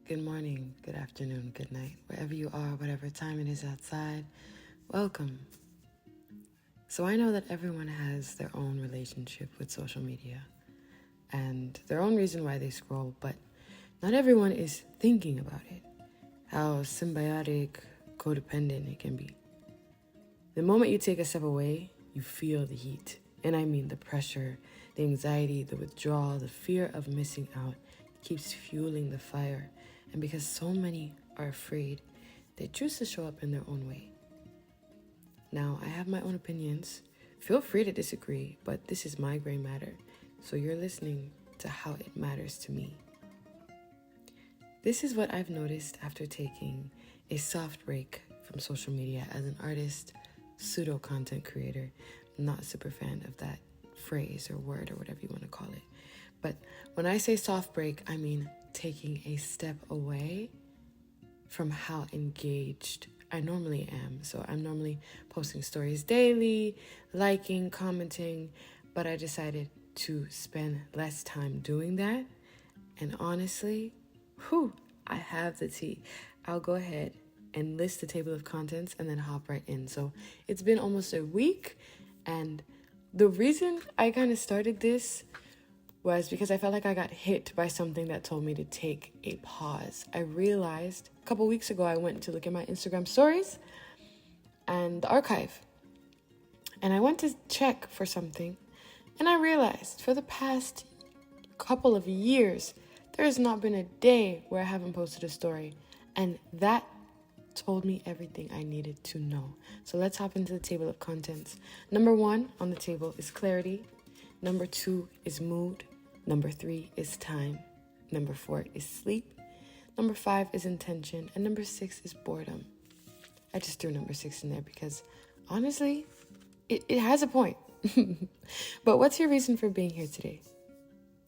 good morning, good afternoon, good night, wherever you are, whatever time it is outside, welcome. So I know that everyone has their own relationship with social media and their own reason why they scroll, but not everyone is thinking about it, how symbiotic, codependent it can be. The moment you take a step away, you feel the heat. And I mean the pressure, the anxiety, the withdrawal, the fear of missing out keeps fueling the fire. And because so many are afraid, they choose to show up in their own way. Now, I have my own opinions. Feel free to disagree, but this is my gray matter. So you're listening to how it matters to me. This is what I've noticed after taking a soft break from social media as an artist, pseudo-content creator. I'm not a super fan of that phrase or word or whatever you want to call it. But when I say soft break, I mean taking a step away from how engaged I normally am. So I'm normally posting stories daily, liking, commenting, but I decided to spend less time doing that. And honestly, I have the tea. I'll go ahead and list the table of contents and then hop right in. So it's been almost a week, and the reason I kind of started this was because I felt like I got hit by something that told me to take a pause. I realized a couple weeks ago I went to look at my Instagram stories and the archive, and I went to check for something, and I realized for the past couple of years there has not been a day where I haven't posted a story, and that told me everything I needed to know. So let's hop into the table of contents. Number 1 on the table is clarity. Number 2 is mood. Number 3 is time. Number 4 is sleep. Number 5 is intention. And number 6 is boredom. I just threw number 6 in there because honestly, it has a point. But what's your reason for being here today?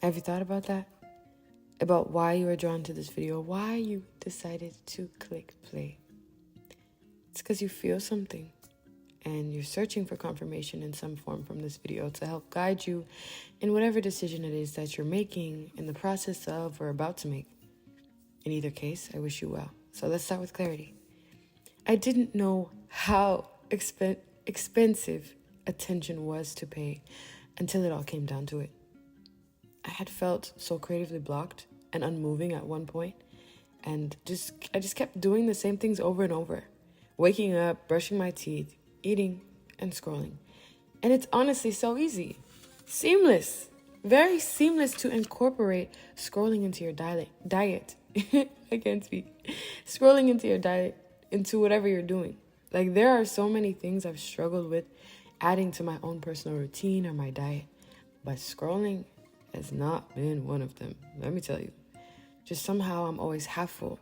Have you thought about that? About why you are drawn to this video, why you decided to click play? It's because you feel something and you're searching for confirmation in some form from this video to help guide you in whatever decision it is that you're making in the process of or about to make. In either case, I wish you well. So let's start with clarity. I didn't know how expensive attention was to pay until it all came down to it. I had felt so creatively blocked and unmoving at one point, and I just kept doing the same things over and over. Waking up, brushing my teeth, eating, and scrolling. And it's honestly so easy. Seamless. Very seamless to incorporate scrolling into your diet. I can't speak. Scrolling into your diet, into whatever you're doing. Like, there are so many things I've struggled with adding to my own personal routine or my diet. But scrolling has not been one of them. Let me tell you. Just somehow I'm always half full.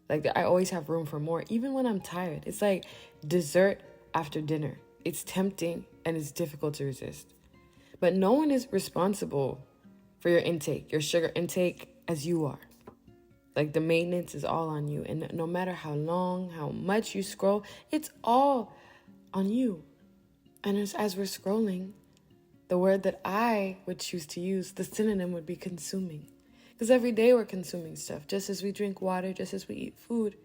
Like, I always have room for more, even when I'm tired. It's like dessert after dinner. It's tempting and it's difficult to resist. But no one is responsible for your intake, your sugar intake, as you are. Like, the maintenance is all on you. And no matter how long, how much you scroll, it's all on you. And as we're scrolling, the word that I would choose to use, the synonym would be consuming. Because every day we're consuming stuff. Just as we drink water, just as we eat food.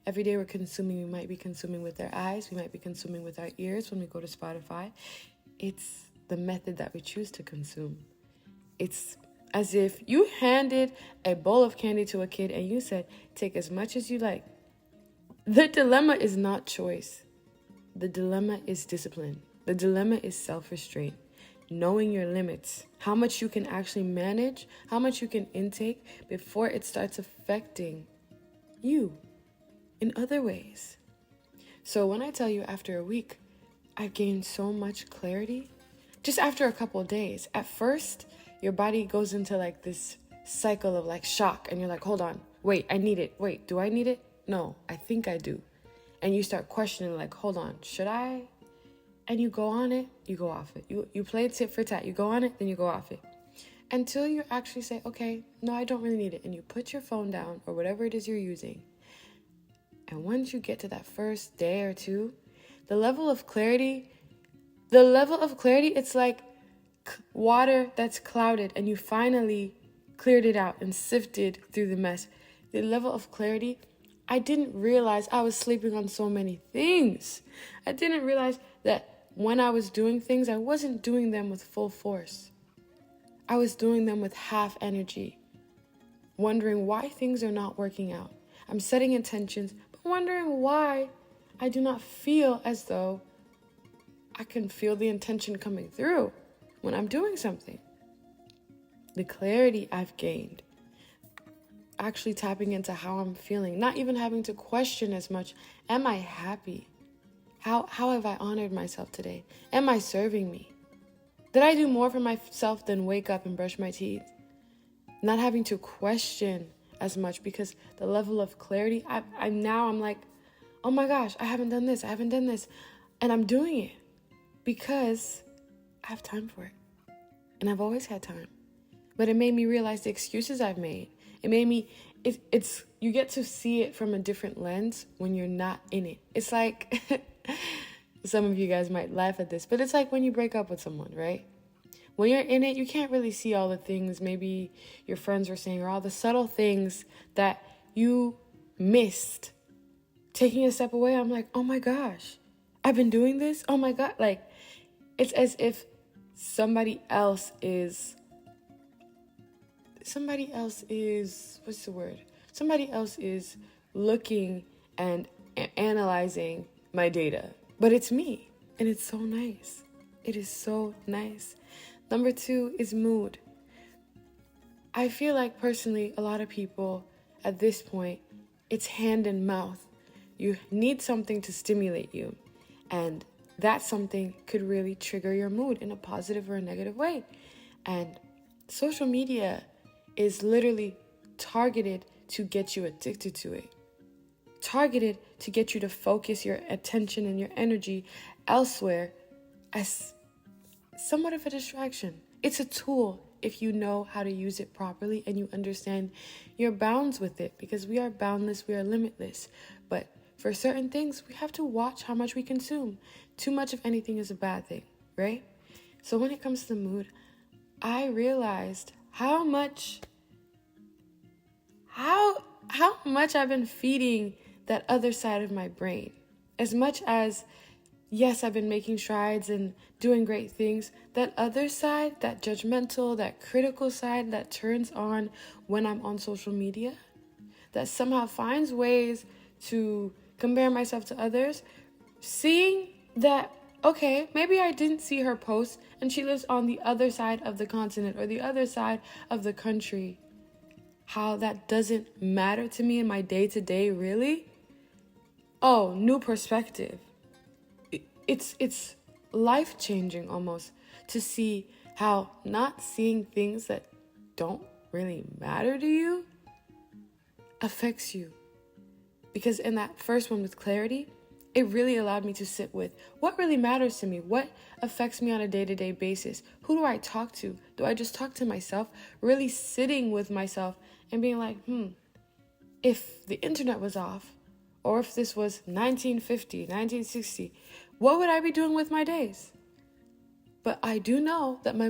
Every day we're consuming. We might be consuming with our eyes. We might be consuming with our ears when we go to Spotify. It's the method that we choose to consume. It's as if you handed a bowl of candy to a kid and you said, take as much as you like. The dilemma is not choice. The dilemma is discipline. The dilemma is self-restraint. Knowing your limits, how much you can actually manage, how much you can intake before it starts affecting you in other ways. So when I tell you after a week, I gained so much clarity, just after a couple of days. At first, your body goes into like this cycle of like shock, and you're like, hold on, wait, I need it. Wait, do I need it? No, I think I do. And you start questioning like, hold on, should I? And you go on it, you go off it. You play tit for tat. You go on it, then you go off it. Until you actually say, okay, no, I don't really need it. And you put your phone down or whatever it is you're using. And once you get to that first day or two, the level of clarity, it's like water that's clouded and you finally cleared it out and sifted through the mess. the level of clarity, I didn't realize I was sleeping on so many things. I didn't realize that when I was doing things, I wasn't doing them with full force. I was doing them with half energy, wondering why things are not working out. I'm setting intentions, but wondering why I do not feel as though I can feel the intention coming through when I'm doing something. The clarity I've gained, actually tapping into how I'm feeling, not even having to question as much, am I happy? How have I honored myself today? Am I serving me? Did I do more for myself than wake up and brush my teeth? Not having to question as much, because the level of clarity, I'm like, oh my gosh, I haven't done this. And I'm doing it because I have time for it. And I've always had time. But it made me realize the excuses I've made. It made me, you get to see it from a different lens when you're not in it. It's like, some of you guys might laugh at this, but it's like when you break up with someone, right? When you're in it, you can't really see all the things maybe your friends were saying, or all the subtle things that you missed. Taking a step away, I'm like, oh my gosh, I've been doing this? Oh my God. Like, it's as if somebody else is, Somebody else is looking and analyzing my data, but it's me, and it's so nice. It is so nice. Number 2 is mood. I feel like personally, a lot of people at this point, it's hand and mouth. You need something to stimulate you, and that something could really trigger your mood in a positive or a negative way. And social media is literally targeted to get you addicted to it. Targeted to get you to focus your attention and your energy elsewhere as somewhat of a distraction. It's a tool if you know how to use it properly and you understand your bounds with it, because we are boundless, we are limitless. But for certain things, we have to watch how much we consume. Too much of anything is a bad thing, right? So when it comes to mood, I realized how much I've been feeding that other side of my brain. As much as, yes, I've been making strides and doing great things, that other side, that judgmental, that critical side that turns on when I'm on social media, that somehow finds ways to compare myself to others, seeing that, okay, maybe I didn't see her post and she lives on the other side of the continent or the other side of the country. How that doesn't matter to me in my day-to-day, really? Oh, new perspective. It's life-changing almost to see how not seeing things that don't really matter to you affects you. Because in that first one with clarity, it really allowed me to sit with what really matters to me, what affects me on a day-to-day basis. Who do I talk to? Do I just talk to myself? Really sitting with myself and being like, if the internet was off, or if this was 1950, 1960, what would I be doing with my days? But I do know that my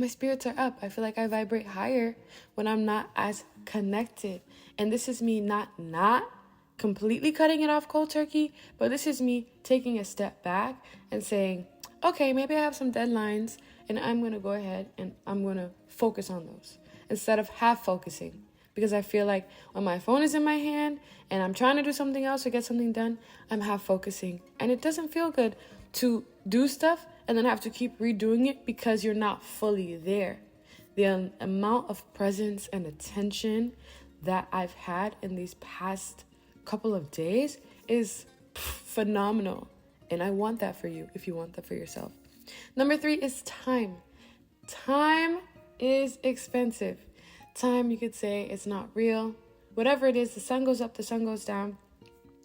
spirits are up. I feel like I vibrate higher when I'm not as connected. And this is me not completely cutting it off cold turkey, but this is me taking a step back and saying, okay, maybe I have some deadlines and I'm going to go ahead and I'm going to focus on those instead of half focusing. Because I feel like when my phone is in my hand and I'm trying to do something else or get something done, I'm half focusing. And it doesn't feel good to do stuff and then have to keep redoing it because you're not fully there. The amount of presence and attention that I've had in these past couple of days is phenomenal. And I want that for you if you want that for yourself. Number 3 is time. Time is expensive. Time, you could say, it's not real. Whatever it is, the sun goes up, the sun goes down.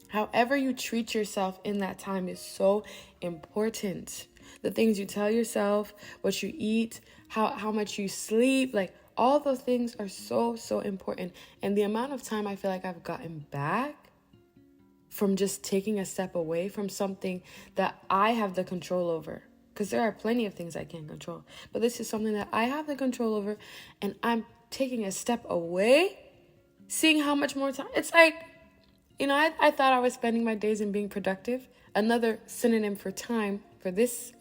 However you treat yourself in that time is so important. The things you tell yourself, what you eat, how much you sleep, like all those things are so important. And the amount of time I feel like I've gotten back from just taking a step away from something that I have the control over. Because there are plenty of things I can't control. But this is something that I have the control over, and I'm taking a step away Seeing how much more time. It's like, I thought I was spending my days in being productive. Another synonym for time for this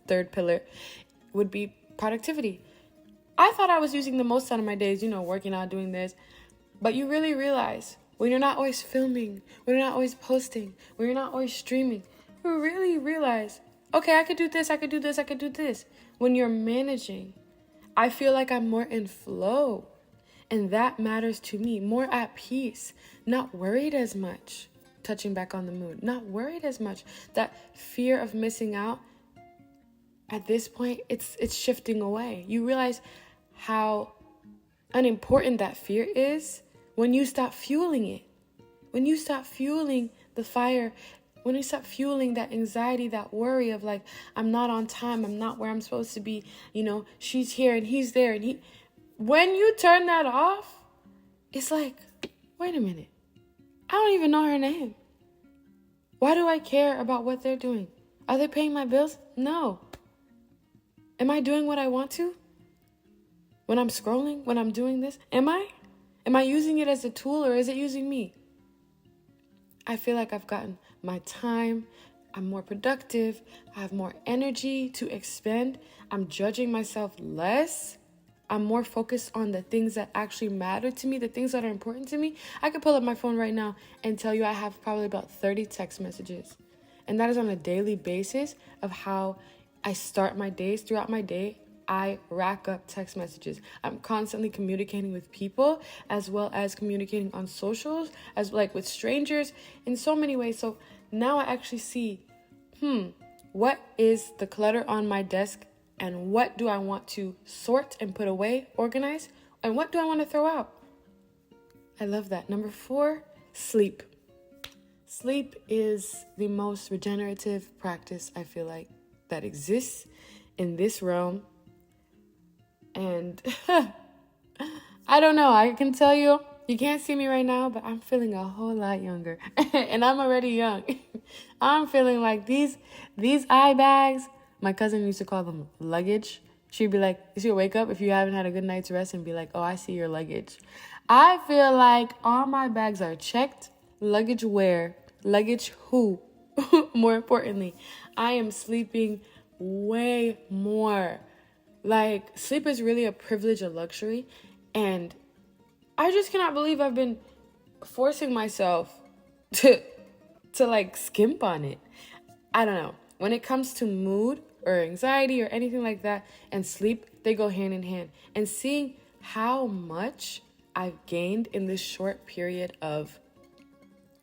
third pillar would be productivity. I thought I was using the most out of my days, working out, doing this. But you really realize when you're not always filming, when you're not always posting, when you're not always streaming, you really realize, okay, I could do this, I could do this, I could do this. When you're managing, I feel like I'm more in flow. And that matters to me, more at peace, not worried as much. Touching back on the mood, not worried as much. That fear of missing out, at this point, it's shifting away. You realize how unimportant that fear is when you stop fueling it. When you stop fueling the fire, when you stop fueling that anxiety, that worry of like, I'm not on time, I'm not where I'm supposed to be, she's here and he's there and he... When you turn that off, it's like, wait a minute. I don't even know her name. Why do I care about what they're doing? Are they paying my bills? No. Am I doing what I want to? When I'm scrolling, when I'm doing this, am I? Am I using it as a tool or is it using me? I feel like I've gotten my time. I'm more productive. I have more energy to expend. I'm judging myself less. I'm more focused on the things that actually matter to me, the things that are important to me. I could pull up my phone right now and tell you I have probably about 30 text messages. And that is on a daily basis of how I start my days. Throughout my day, I rack up text messages. I'm constantly communicating with people as well as communicating on socials, as like with strangers in so many ways. So now I actually see, what is the clutter on my desk? And what do I want to sort and put away, organize? And what do I want to throw out? I love that. Number 4, sleep. Sleep is the most regenerative practice, I feel like, that exists in this realm. And I don't know. I can tell you, you can't see me right now, but I'm feeling a whole lot younger. And I'm already young. I'm feeling like these eye bags. My cousin used to call them luggage. She'd be like, she'd wake up if you haven't had a good night's rest and be like, oh, I see your luggage. I feel like all my bags are checked. Luggage where? Luggage who? More importantly, I am sleeping way more. Like, sleep is really a privilege, a luxury. And I just cannot believe I've been forcing myself to like skimp on it. I don't know. When it comes to mood or anxiety or anything like that and sleep, they go hand in hand. And seeing how much I've gained in this short period of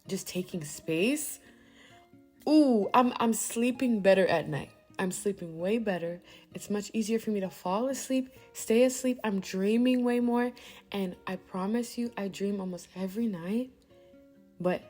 just taking space. Ooh, I'm sleeping better at night. I'm sleeping way better. It's much easier for me to fall asleep, stay asleep. I'm dreaming way more. And I promise you, I dream almost every night. But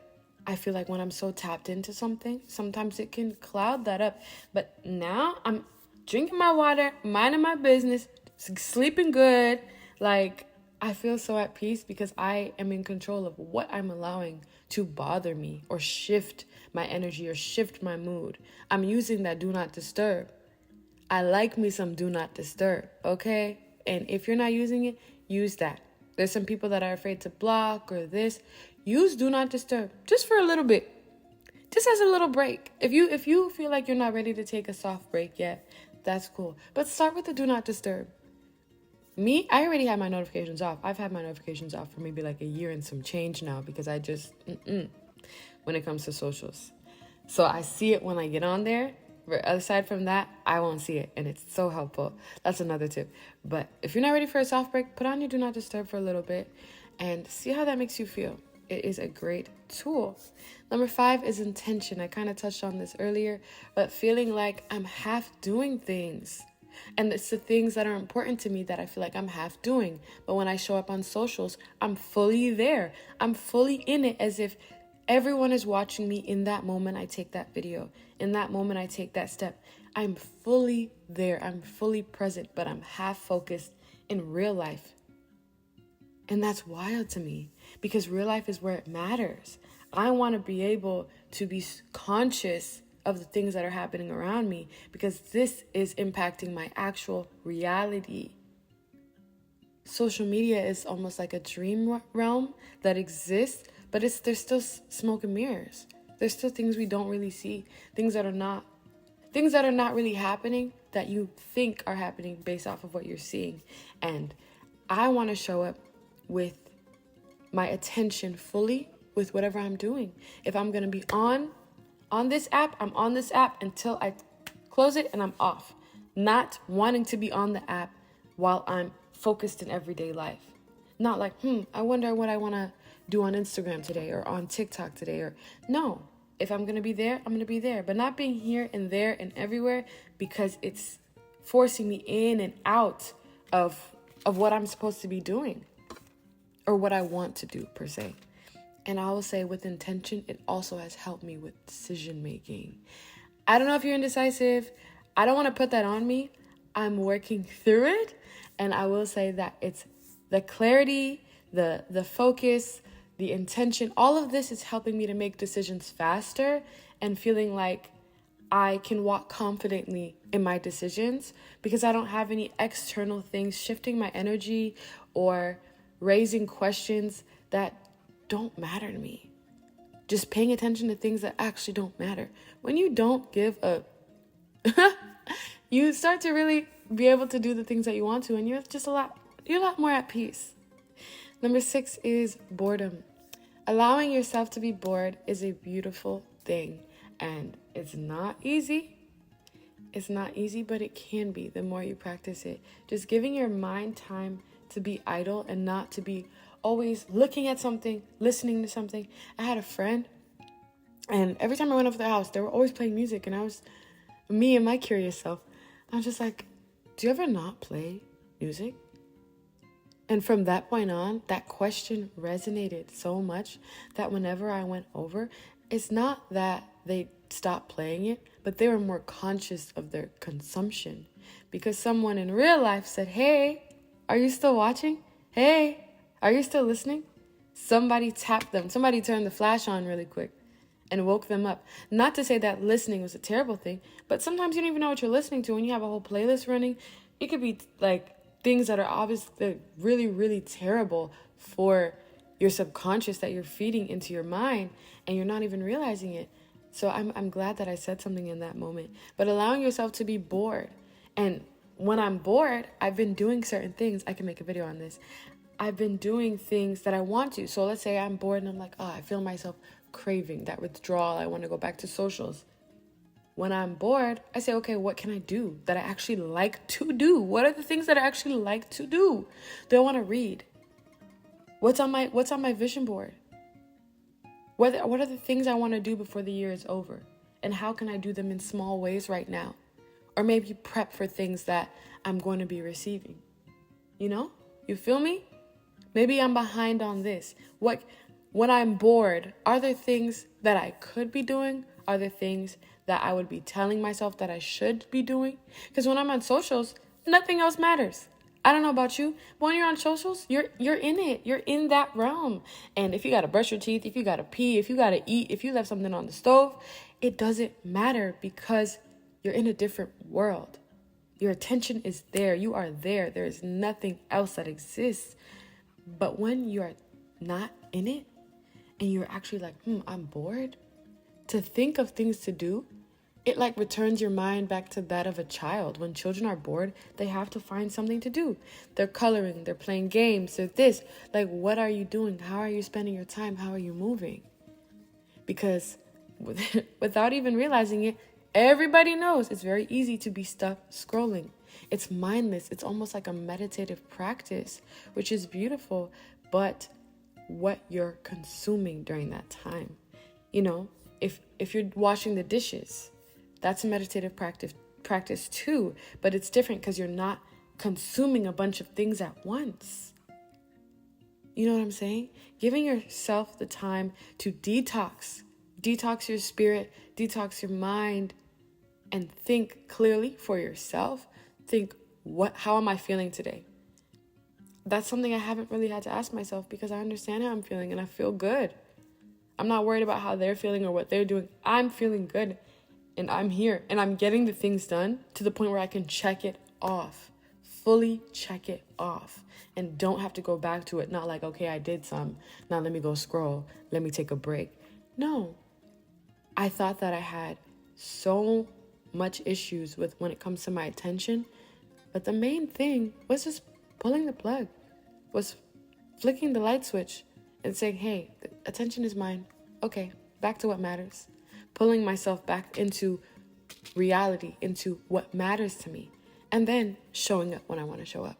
I feel like when I'm so tapped into something, sometimes it can cloud that up. But now I'm drinking my water, minding my business, sleeping good. Like, I feel so at peace because I am in control of what I'm allowing to bother me or shift my energy or shift my mood. I'm using that do not disturb. I like me some do not disturb, okay? And if you're not using it, use that. There's some people that are afraid to block or this. Use do not disturb just for a little bit. Just as a little break. If you feel like you're not ready to take a soft break yet, that's cool. But start with the do not disturb. Me, I already had my notifications off. I've had my notifications off for maybe like a year and some change now because I just, when it comes to socials. So I see it when I get on there. But aside from that, I won't see it. And it's so helpful. That's another tip. But if you're not ready for a soft break, put on your do not disturb for a little bit and see how that makes you feel. It is a great tool. Number 5 is intention. I kind of touched on this earlier, but feeling like I'm half doing things. And it's the things that are important to me that I feel like I'm half doing. But when I show up on socials, I'm fully there. I'm fully in it as if everyone is watching me in that moment I take that video. In that moment I take that step. I'm fully there. I'm fully present, but I'm half focused in real life. And that's wild to me because real life is where it matters. I want to be able to be conscious of the things that are happening around me because this is impacting my actual reality. social media is almost like a dream realm that exists, but there's still smoke and mirrors. There's still things we don't really see, things that are not really happening that you think are happening based off of what you're seeing. And I want to show up with my attention fully with whatever I'm doing. If I'm going to be on this app, I'm on this app until I close it and I'm off. Not wanting to be on the app while I'm focused in everyday life. Not like, I wonder what I want to do on Instagram today or on TikTok today. Or no, if I'm going to be there, I'm going to be there. But not being here and there and everywhere because it's forcing me in and out of what I'm supposed to be doing or what I want to do per se. And I will say with intention, it also has helped me with decision making. I don't know if you're indecisive. I don't want to put that on me. I'm working through it. And I will say that it's the clarity, the focus, the intention. All of this is helping me to make decisions faster and feeling like I can walk confidently in my decisions because I don't have any external things shifting my energy or raising questions that don't matter to me. Just paying attention to things that actually don't matter. When you don't give a you start to really be able to do the things that you want to, and you're a lot more at peace. Number 6 is boredom. Allowing yourself to be bored is a beautiful thing, and it's not easy. It's not easy, but it can be the more you practice it. Just giving your mind time to be idle and not to be always looking at something, listening to something. I had a friend, and every time I went over their house, they were always playing music, and I was, me and my curious self, I was just like, do you ever not play music? And from that point on, that question resonated so much that whenever I went over, it's not that they stopped playing it, but they were more conscious of their consumption. Because someone in real life said, hey, are you still watching? Hey, are you still listening? Somebody tapped them. Somebody turned the flash on really quick and woke them up. Not to say that listening was a terrible thing, but sometimes you don't even know what you're listening to when you have a whole playlist running. It could be like things that are obviously really, really terrible for your subconscious that you're feeding into your mind and you're not even realizing it. So I'm glad that I said something in that moment. But allowing yourself to be bored. And when I'm bored, I've been doing certain things. I can make a video on this. I've been doing things that I want to. So let's say I'm bored and I'm like, I feel myself craving that withdrawal. I want to go back to socials. When I'm bored, I say, okay, what can I do that I actually like to do? What are the things that I actually like to do? Do I want to read? What's on my vision board? What are the things I want to do before the year is over? And how can I do them in small ways right now? Or maybe prep for things that I'm going to be receiving. You know? You feel me? Maybe I'm behind on this. When I'm bored, are there things that I could be doing? Are there things that I would be telling myself that I should be doing? Because when I'm on socials, nothing else matters. I don't know about you, but when you're on socials, you're in it. You're in that realm. And if you got to brush your teeth, if you got to pee, if you got to eat, if you left something on the stove, it doesn't matter because you're in a different world. Your attention is there. You are there. There is nothing else that exists. But when you are not in it and you're actually like, I'm bored, to think of things to do, it like returns your mind back to that of a child. When children are bored, they have to find something to do. They're coloring, they're playing games, they're this. Like, what are you doing? How are you spending your time? How are you moving? Because without even realizing it, everybody knows it's very easy to be stuck scrolling. It's mindless. It's almost like a meditative practice, which is beautiful. But what you're consuming during that time, you know, if you're washing the dishes, that's a meditative practice too, but it's different because you're not consuming a bunch of things at once. You know what I'm saying? Giving yourself the time to detox your spirit, detox your mind, and think clearly for yourself. Think, how am I feeling today? That's something I haven't really had to ask myself because I understand how I'm feeling and I feel good. I'm not worried about how they're feeling or what they're doing. I'm feeling good and I'm here and I'm getting the things done to the point where I can check it off fully check it off and don't have to go back to it. Not like, okay, I did some. Now let me go scroll. Let me take a break. No, I thought that I had so much issues with when it comes to my attention. But the main thing was just pulling the plug, was flicking the light switch and saying, hey, attention is mine. Okay, back to what matters. Pulling myself back into reality, into what matters to me, and then showing up when I want to show up.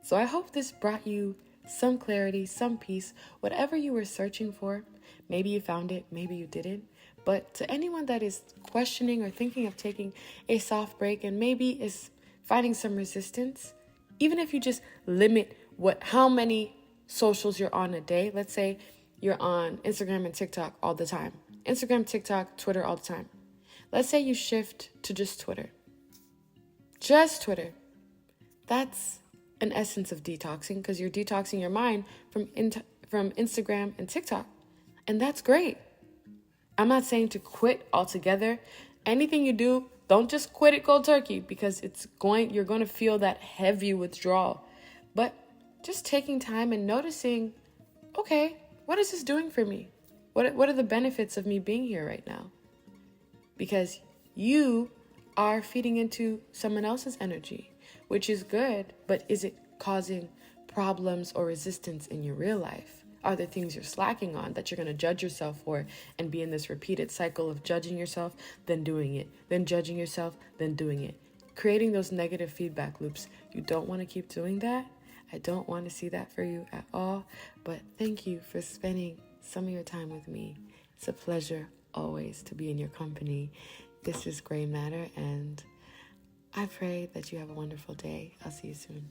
So I hope this brought you some clarity, some peace, whatever you were searching for. Maybe you found it, maybe you didn't. But to anyone that is questioning or thinking of taking a soft break and maybe is finding some resistance, even if you just limit how many socials you're on a day. Let's say you're on Instagram and TikTok all the time. Instagram, TikTok, Twitter all the time. Let's say you shift to just Twitter. Just Twitter. That's an essence of detoxing, because you're detoxing your mind from Instagram and TikTok. And that's great. I'm not saying to quit altogether. Anything you do, don't just quit it cold turkey, because you're going to feel that heavy withdrawal. But just taking time and noticing, okay, what is this doing for me? What are the benefits of me being here right now? Because you are feeding into someone else's energy, which is good, but is it causing problems or resistance in your real life? Are there things you're slacking on that you're going to judge yourself for and be in this repeated cycle of judging yourself, then doing it, then judging yourself, then doing it, creating those negative feedback loops? You don't want to keep doing that. I don't want to see that for you at all, but thank you for spending some of your time with me. It's a pleasure always to be in your company. This is Gray Matter, and I pray that you have a wonderful day. I'll see you soon.